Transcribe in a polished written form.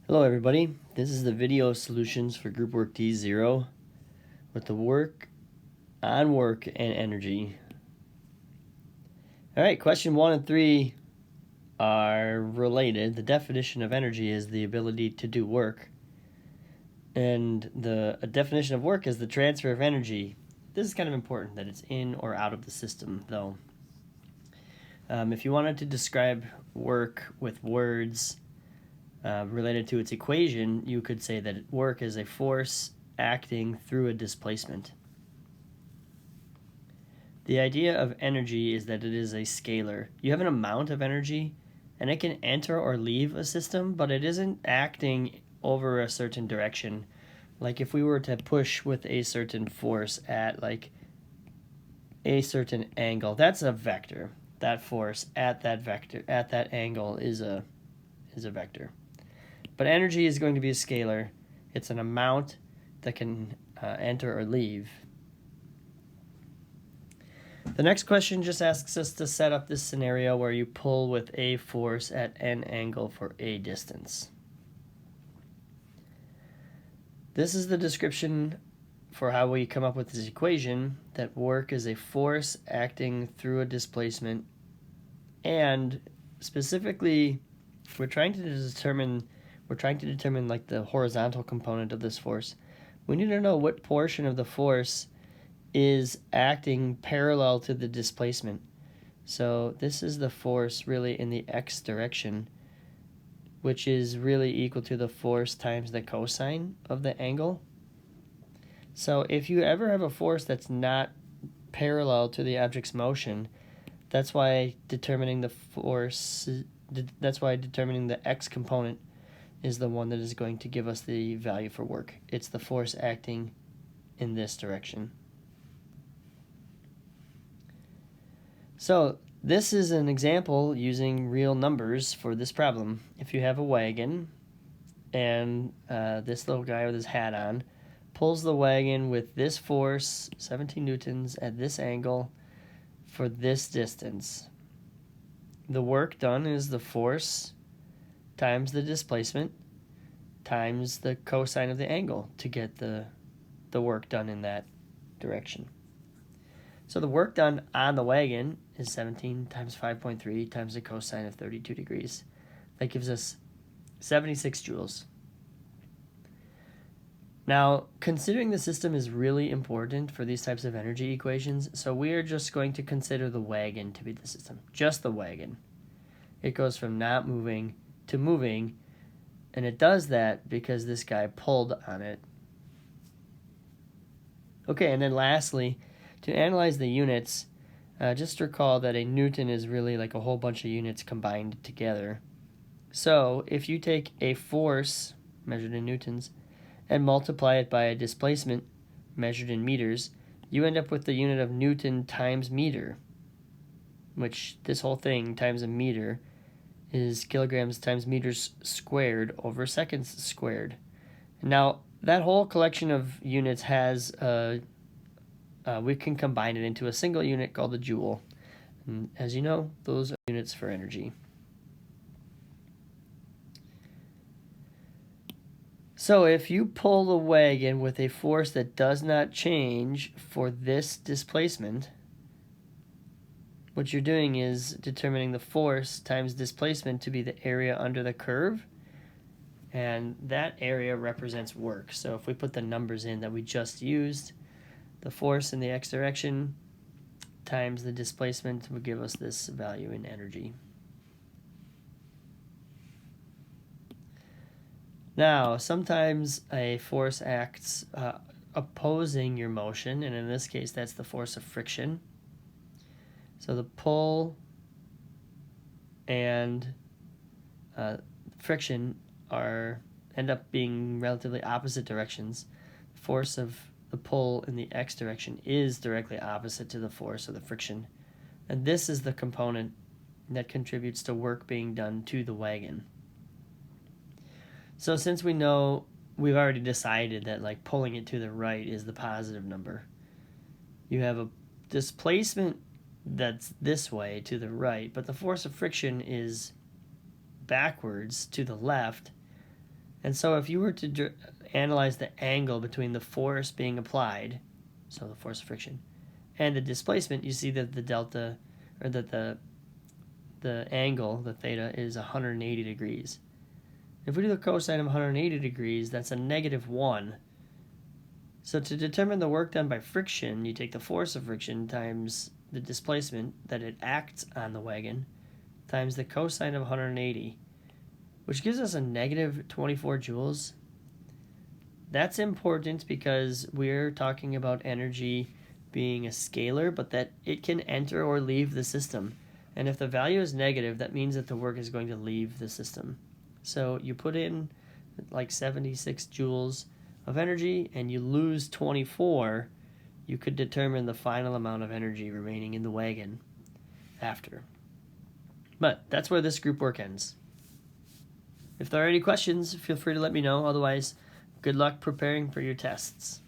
Hello everybody, this is the video solutions for group work D0 with the work on work and energy. Alright, question 1 and 3 are related. The definition of energy is the ability to do work, and the definition of work is the transfer of energy. This is kind of important that it's in or out of the system though. If you wanted to describe work with words related to its equation, you could say that work is a force acting through a displacement. The idea of energy is that it is a scalar. You have an amount of energy, and it can enter or leave a system, but it isn't acting over a certain direction. Like if we were to push with a certain force at like a certain angle, that's a vector. That force at that vector, at that angle is a vector. But energy is going to be a scalar. It's an amount that can enter or leave. The next question just asks us to set up this scenario where you pull with a force at an angle for a distance. This is the description for how we come up with this equation, that work is a force acting through a displacement, and specifically we're trying to determine like the horizontal component of this force. We need to know what portion of the force is acting parallel to the displacement. So this is the force really in the x direction, which is really equal to the force times the cosine of the angle. So if you ever have a force that's not parallel to the object's motion, that's why determining the x component is the one that is going to give us the value for work. It's the force acting in this direction. So this is an example using real numbers for this problem. If you have a wagon and this little guy with his hat on pulls the wagon with this force, 17 newtons, at this angle for this distance, the work done is the force times the displacement times the cosine of the angle to get the work done in that direction. So the work done on the wagon is 17 times 5.3 times the cosine of 32 degrees. That gives us 76 joules. Now, considering the system is really important for these types of energy equations, so we are just going to consider the wagon to be the system, just the wagon. It goes from not moving to moving, and it does that because this guy pulled on it. Okay, and then lastly, to analyze the units, just recall that a newton is really like a whole bunch of units combined together. So if you take a force measured in newtons and multiply it by a displacement measured in meters, you end up with the unit of newton times meter, which this whole thing times a meter is kilograms times meters squared over seconds squared. Now, that whole collection of units has we can combine it into a single unit called the joule. And as you know, those are units for energy. So if you pull the wagon with a force that does not change for this displacement, what you're doing is determining the force times displacement to be the area under the curve, and that area represents work. So if we put the numbers in that we just used, the force in the x direction times the displacement will give us this value in energy. Now, sometimes a force acts opposing your motion, and in this case, that's the force of friction. So the pull and friction end up being relatively opposite directions. The force of the pull in the x direction is directly opposite to the force of the friction, and this is the component that contributes to work being done to the wagon. So since we know, we've already decided that like pulling it to the right is the positive number, you have a displacement that's this way to the right, but the force of friction is backwards to the left, And so if you were to analyze the angle between the force being applied, so the force of friction, and the displacement, you see that the delta, or that the angle, the theta, is 180 degrees. If we do the cosine of 180 degrees, that's a -1. So to determine the work done by friction, you take the force of friction times the displacement that it acts on the wagon times the cosine of 180, which gives us a -24 joules. That's important because we're talking about energy being a scalar, but that it can enter or leave the system. And if the value is negative, that means that the work is going to leave the system. So you put in like 76 joules of energy and you lose 24, you could determine the final amount of energy remaining in the wagon after. But that's where this group work ends. If there are any questions, feel free to let me know. Otherwise, good luck preparing for your tests.